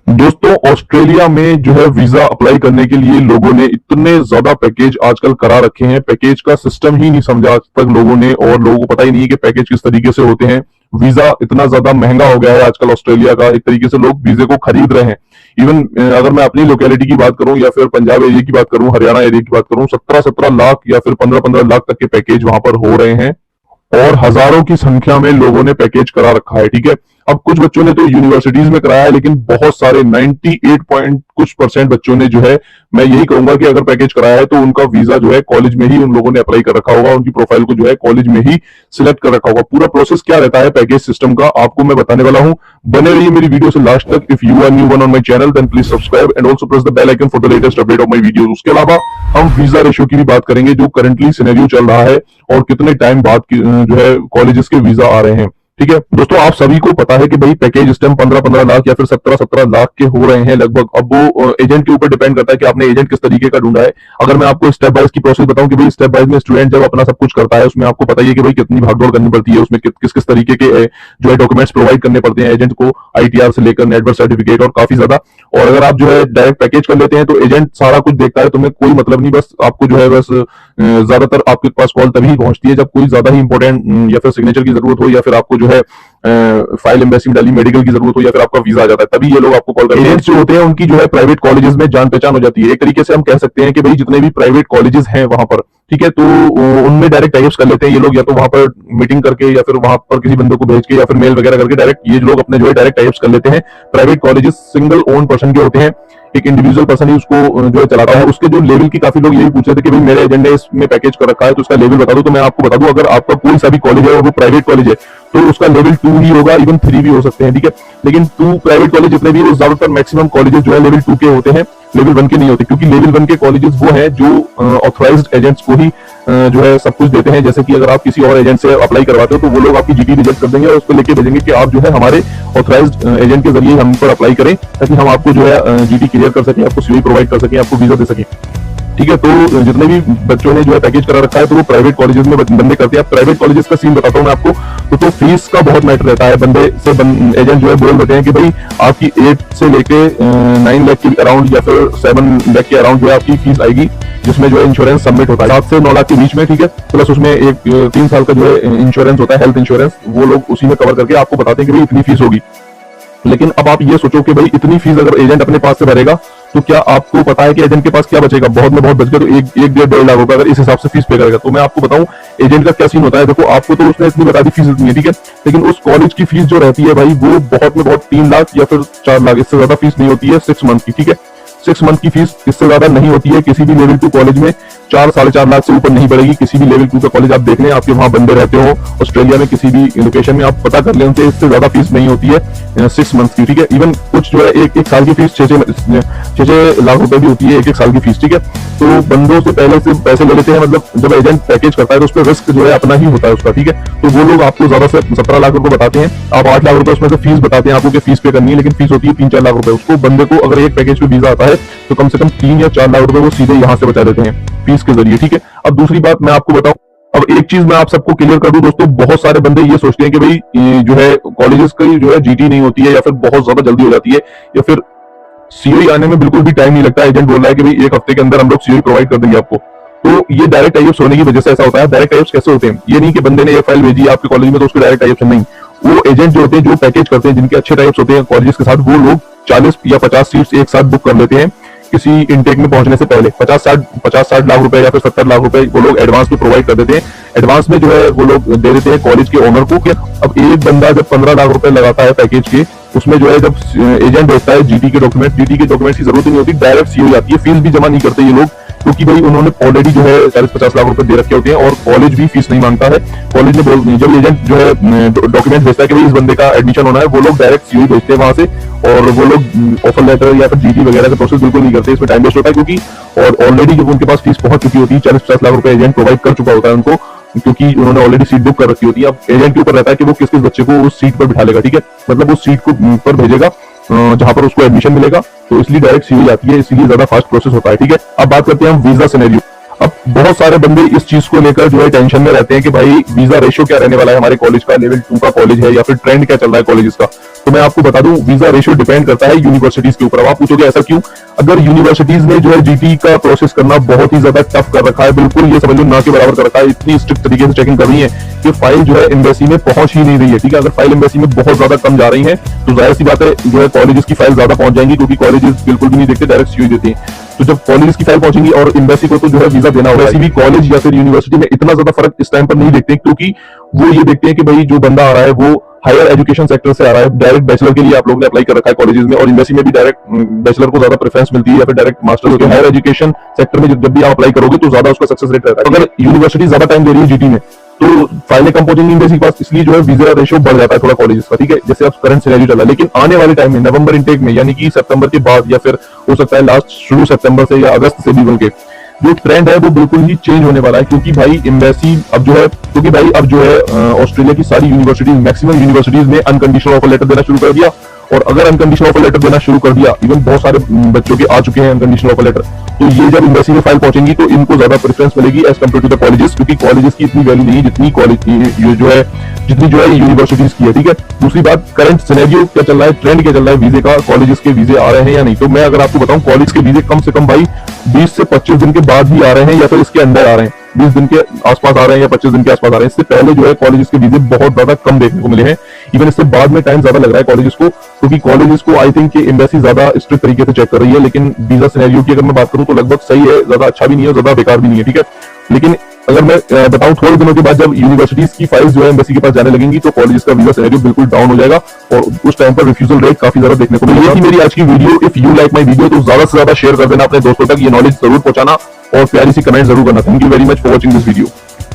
दोस्तों, ऑस्ट्रेलिया में जो है वीजा अप्लाई करने के लिए लोगों ने इतने ज्यादा पैकेज आजकल करा रखे हैं। पैकेज का सिस्टम ही नहीं समझा आज तक लोगों ने, और लोगों को पता ही नहीं है कि पैकेज किस तरीके से होते हैं। वीजा इतना ज्यादा महंगा हो गया है आजकल ऑस्ट्रेलिया का, एक तरीके से लोग वीजे को खरीद रहे हैं। इवन अगर मैं अपनी लोकेलिटी की बात करूं या फिर पंजाब एरिया की बात करूं, हरियाणा एरिया की बात करूं, 17-17 लाख या फिर 15-15 लाख तक के पैकेज वहां पर हो रहे हैं और हजारों की संख्या में लोगों ने पैकेज करा रखा है। ठीक है, अब कुछ बच्चों ने तो यूनिवर्सिटीज में कराया है, लेकिन बहुत सारे 98 पॉइंट कुछ परसेंट बच्चों ने जो है, मैं यही कहूंगा कि अगर पैकेज कराया है तो उनका वीजा जो है कॉलेज में ही उन लोगों ने अप्लाई कर रखा होगा, उनकी प्रोफाइल को जो है कॉलेज में ही सिलेक्ट कर रखा होगा। पूरा प्रोसेस क्या रहता है पैकेज सिस्टम का, आपको मैं बताने वाला हूं। बने रहिए मेरी वीडियो से लास्ट तक। If you are new one on my channel then please subscribe and also press the bell icon for the latest update of my videos. उसके अलावा हम वीजा रेशियो की भी बात करेंगे, जो करंटली सिनेरियो चल रहा है और कितने टाइम बाद जो है कॉलेजेस के वीजा आ रहे हैं। ठीक है दोस्तों, आप सभी को पता है कि भाई पैकेज इस टाइम 15-15 लाख या फिर 17-17 लाख के हो रहे हैं लगभग। अब वो एजेंट के ऊपर डिपेंड करता है कि आपने एजेंट किस तरीके का ढूंढा है। अगर मैं आपको स्टेप बाय की प्रोसेस बताऊं कि भाई स्टेप बाय में स्टूडेंट जब अपना सब कुछ करता है, उसमें आपको पता ही है कि भाई कितनी भागदौड़ करनी पड़ती है, उसमें किस किस तरीके के जो है डॉक्यूमेंट्स प्रोवाइड करने पड़ते हैं एजेंट को, ITR से लेकर नेट वर्थ सर्टिफिकेट और काफी ज्यादा। और अगर आप जो है डायरेक्ट पैकेज कर लेते हैं तो एजेंट सारा कुछ देखता है, तुम्हें कोई मतलब नहीं, बस आपको जो है बस ज्यादातर आपके पास कॉल तभी पहुंचती है जब कोई ज्यादा ही इंपॉर्टेंट या फिर सिग्नेचर की जरूरत हो, या फिर आपको जो है फाइल एम्बेसी में डाली मेडिकल की जरूरत हो, या फिर आपका वीजा आ जाता है, तभी ये लोग आपको कॉल करते हैं। एजेंट्स जो होते हैं उनकी जो है प्राइवेट कॉलेजेस में जान पहचान हो जाती है। एक तरीके से हम कह सकते हैं कि भाई जितने भी प्राइवेट कॉलेजेस हैं वहां पर, ठीक है, तो उनमें डायरेक्ट टाइप्स कर लेते हैं ये लोग, या तो वहां पर मीटिंग करके या फिर वहां पर किसी बंदे को भेज के या फिर मेल वगैरह करके डायरेक्ट ये लोग अपने जो है डायरेक्ट टाइप्स कर लेते हैं। Private colleges single own person के होते हैं, एक इंडिविजुअल पर्सन ही उसको जो है चलाता है। उसके जो लेवल की काफी लोग यही पूछ रहे थे कि भाई मेरे एजेंट ने इसमें पैकेज कर रखा है तो उसका लेवल बता दो। तो मैं आपको बता दूं, अगर आपका कोई सा भी कॉलेज है और वो प्राइवेट कॉलेज है तो उसका लेवल 2 ही होगा, इवन 3 भी हो सकते हैं। ठीक है, लेकिन 2 प्राइवेट कॉलेज जितने भी, वो ज्यादातर मैक्सिमम कॉलेजेस जो है लेवल 2 के होते हैं, लेवल 1 के नहीं होते, क्योंकि लेवल 1 के कॉलेजेस वो हैं जो ऑथराइज्ड एजेंट्स को ही जो है सब कुछ देते हैं। जैसे कि अगर आप किसी और एजेंट से अप्लाई करवाते हो तो वो लोग आपकी जीडी रिजेक्ट कर देंगे और उसको लेके भेजेंगे कि आप जो है हमारे ऑथराइज्ड एजेंट के जरिए हम पर अप्लाई करें, ताकि हम आपको जो है जीडी क्लियर कर सकें, आपको सीओई प्रोवाइड कर सकें, आपको वीजा दे सकें। ठीक है, तो जितने भी बच्चों ने जो है पैकेज करा रखा है तो वो प्राइवेट कॉलेजेस में बंदे करते हैं। प्राइवेट कॉलेजेस का सीन बताता हूं मैं आपको, तो फीस का बहुत मैटर रहता है। बंदे से एजेंट जो है बोल देते हैं कि भाई आपकी 8 से लेके 9 लाख के अराउंड या फिर 7 लाख के अराउंड जो है आपकी फीस आएगी, जिसमें जो है इंश्योरेंस सबमिट होता है 7 से 9 लाख के बीच में। ठीक है, प्लस उसमें एक 3 साल का जो है इंश्योरेंस होता है, हेल्थ इंश्योरेंस, वो लोग उसी में कवर करके आपको बताते हैं कि भाई इतनी फीस होगी। लेकिन अब आप ये सोचो कि भाई इतनी फीस अगर एजेंट अपने पास से भरेगा तो क्या आपको पता है कि एजेंट के पास क्या बचेगा? बहुत में बहुत बच गया तो 1-1.5 लाख रुपए अगर इस हिसाब से फीस पे करेगा। तो मैं आपको बताऊं एजेंट का क्या सीन होता है। देखो, आपको तो उसने इतनी बता दी फीस इतनी है, ठीक है, लेकिन उस कॉलेज की फीस जो रहती है भाई वो बहुत में बहुत 3 लाख या फिर 4 लाख, इससे ज्यादा फीस नहीं होती है 6 मंथ की। ठीक है, 6 मंथ की फीस इससे ज्यादा नहीं होती है किसी भी लेवल 2 कॉलेज में। 4-4.5 लाख से ऊपर नहीं बढ़ेगी किसी भी लेवल 2 का कॉलेज। आप देख लें, आपके वहां बंदे रहते हो ऑस्ट्रेलिया में किसी भी लोकेशन में, आप पता कर लें उनसे, इससे ज्यादा फीस नहीं होती है 6 मंथ की। ठीक है, इवन कुछ जो है एक साल की फीस 6 लाख रुपए भी होती है एक साल की फीस। ठीक है, तो बंदों से पहले से पैसे ले लेते हैं। मतलब जब एजेंट पैकेज करता है तो उस पर रिस्क जो है अपना ही होता है उसका। ठीक है, तो वो लोग आपको ज्यादा से 17 लाख रुपए बताते हैं, आप 8 लाख रुपए उसमें से फीस बताते हैं आपको कि फीस पे करनी है, लेकिन फीस होती है 3-4 लाख रुपए। उसको बंदे को अगर एक पैकेज पे वीजा आता है तो कम से कम 3 या 4 लाख रुपए वो सीधे यहाँ से बचा देते हैं फीस के जरिए। ठीक है, अब दूसरी बात मैं आपको बताऊं, अब एक चीज मैं आप सबको क्लियर कर दूं दोस्तों, बहुत सारे बंदे ये सोचते हैं कि भाई जो है कॉलेजेस की जो है जीटी नहीं होती है, या फिर बहुत ज्यादा जल्दी हो जाती है, या फिर सीओई आने में बिल्कुल भी टाइम नहीं लगता है। एजेंट बोल रहा है कि भाई 1 हफ्ते के अंदर हम लोग सीओई प्रोवाइड कर देंगे आपको। तो ये डायरेक्ट टाइप्स होने की वजह से ऐसा होता है। डायरेक्ट टाइप्स कैसे होते हैं? ये नहीं कि बंदे ने एक फाइल भेजी आपके कॉलेज में तो उसके डायरेक्ट टाइप्स नहीं, वो एजेंट जो होते हैं जो पैकेज करते हैं, जिनके अच्छे टाइप्स होते हैं कॉलेजेस के साथ, वो लोग 40 या 50 सीट्स एक साथ बुक कर लेते हैं किसी इंटेक में पहुंचने से पहले। 50-60 लाख रुपए या फिर 70 लाख रुपए वो लोग एडवांस में प्रोवाइड कर देते हैं। एडवांस में जो है वो लोग दे देते हैं कॉलेज के ओनर को। क्या अब एक बंदा जब 15 लाख रुपए लगाता है पैकेज के, उसमें जो है जब एजेंट भेजता है जीटी के डॉक्यूमेंट्स की जरूरत नहीं होती, डायरेक्ट सीओई आती है। फीस भी जमा नहीं करते ये लोग, क्योंकि भाई उन्होंने ऑलरेडी जो है 40-50 लाख रुपए दे रखे होते हैं और कॉलेज भी फीस नहीं मांगता है। कॉलेज ने जब एजेंट जो है डॉक्यूमेंट भेजता है कि भाई इस बंदे का एडमिशन होना है, वो लोग डायरेक्ट सीओई भेजते हैं वहां से, और वो लोग ऑफर लेटर या फिर जीटी वगैरह का प्रोसेस बिल्कुल नहीं करते। इसमें टाइम वेस्ट होता है, क्योंकि और ऑलरेडी जब उनके पास फीस पहुंच चुकी होती है 40-50 लाख रुपए एजेंट प्रोवाइड कर चुका होता है उनको, क्योंकि उन्होंने ऑलरेडी सीट बुक कर रखी होती है। अब एजेंट के ऊपर रहता है कि वो किस किस बच्चे को उस सीट पर बिठा लेगा। ठीक है, मतलब उस सीट को पर भेजेगा जहां पर उसको एडमिशन मिलेगा, तो इसलिए डायरेक्ट सीओई आती है, इसलिए ज्यादा फास्ट प्रोसेस होता है। ठीक है, अब बात करते हैं हम वीजा सिनेरियो। अब बहुत सारे बंदे इस चीज को लेकर जो है टेंशन में रहते हैं कि भाई वीजा रेशियो क्या रहने वाला है हमारे कॉलेज का, लेवल 2 का कॉलेज है या फिर ट्रेंड क्या चल रहा है कॉलेज का। तो मैं आपको बता दूं, वीजा रेशियो डिपेंड करता है यूनिवर्सिटीज के ऊपर। अब आप पूछोगे ऐसा क्यों? अगर यूनिवर्सिटीज ने जो है जीटी का प्रोसेस करना बहुत ही ज्यादा टफ कर रखा है, बिल्कुल ये समझ लो ना के बराबर कर रखा है, इतनी स्ट्रिक्ट तरीके से चेकिंग कर रही है कि फाइल जो है एम्बेसी में पहुंच ही नहीं रही है, ठीक है। अगर फाइल एम्बेसी में बहुत ज्यादा कम जा रही है तो जाहिर सी बात है जो है कॉलेजेस की फाइल ज्यादा पहुंच जाएंगी, क्योंकि कॉलेजेस बिल्कुल भी नहीं देखते, डायरेक्ट सीओ देती है। तो जब कॉलेज की फाइल पहुंचेंगी और एम्बेसी को तो जो है वीजा देना होगा, किसी भी कॉलेज या फिर यूनिवर्सिटी में इतना ज्यादा फर्क इस टाइम पर नहीं देखते, क्योंकि वो ये देखते हैं कि भाई जो बंदा आ रहा है वो हायर एजुकेशन सेक्टर से आ रहा है, डायरेक्ट बैचलर के लिए आप लोगों ने अप्लाई कर रखा है कॉलेजेस में, और एम्बेसी में भी डायरेक्ट बैचलर को ज्यादा प्रेफरेंस मिलती है या फिर डायरेक्ट मास्टर्स के। हायर एजुकेशन सेक्टर में जब भी आप अप्लाई करोगे तो ज्यादा उसका सक्सेस रेट रहता है। अगर यूनिवर्सिटी ज्यादा टाइम दे रही है जीटी में तो फाइलें कम पहुंचेंगी एम्बेसी के पास, इसलिए जो है वीजा रेशियो बढ़ जाता है थोड़ा कॉलेजेस का, ठीक है। जैसे अब करंट सिनेरियो चल रहा है, लेकिन आने वाले टाइम में नवंबर इनटेक में, यानी कि सितंबर के बाद या फिर हो सकता है लास्ट शुरू सितंबर से या अगस्त से भी बन के, जो ट्रेंड है वो बिल्कुल ही चेंज होने वाला है। क्योंकि भाई एम्बेसी अब जो है, क्योंकि भाई अब जो है ऑस्ट्रेलिया की सारी यूनिवर्सिटीज, मैक्सिमम यूनिवर्सिटीज ने अनकंडीशनल ऑफर लेटर देना शुरू कर दिया, और अगर अनकंडीशनल ऑफर लेटर देना शुरू कर दिया, इवन बहुत सारे बच्चों के आ चुके हैं अनकंडीशनल ऑफर लेटर, तो ये जब एम्बेसी में फाइल पहुंचेंगी तो इनको ज्यादा प्रेफरेंस मिलेगी as compare to the colleges, क्योंकि कॉलेजेस की इतनी वैल्यू नहीं जितनी कॉलेज की जो है, जितनी जो है यूनिवर्सिटीज की है, ठीक है। दूसरी बात, करंट सिनेरियो क्या चल रहा है, ट्रेंड क्या चल रहा है वीजे का, कॉलेजेस के वीजे आ रहे हैं या नहीं। तो मैं अगर आपको बताऊं, कॉलेज के वीजे कम से कम भाई 20 से 25 दिन के बाद ही आ रहे हैं, या फिर इसके अंदर आ रहे हैं, 20 दिन के आसपास आ रहे हैं या 25 दिन के आसपास आ रहे हैं। इससे पहले जो है कॉलेजेस के वीजे बहुत ज्यादा कम देखने को मिले हैं, इवन इससे बाद में टाइम ज्यादा लग रहा है कॉलेजेस को, क्योंकि कॉलेजेस को आई थिंक एम्बेसी ज्यादा स्ट्रिक्ट तरीके से चेक कर रही है। लेकिन वीजा सिनेरियो की अगर मैं बात करूं तो लगभग सही है, ज्यादा अच्छा भी नहीं है, ज्यादा बेकार भी नहीं है, ठीक है। लेकिन अगर मैं बताऊं, थोड़े दिनों के बाद जब यूनिवर्सिटीज की फाइल्स जो है एम्बेसी के पास जाने लगेंगी तो कॉलेजेस का वीजा सिनेरियो बिल्कुल डाउन हो जाएगा, और उस टाइम पर रिफ्यूजल रेट काफी ज्यादा देखने को मिलेगा। ये थी मेरी आज की video. If you like my video तो ज्यादा से ज्यादा शेयर कर देना अपने दोस्तों तक, ये नॉलेज जरूर पहुंचाना और प्यारी सी कमेंट जरूर करना। Thank you very much for watching this video.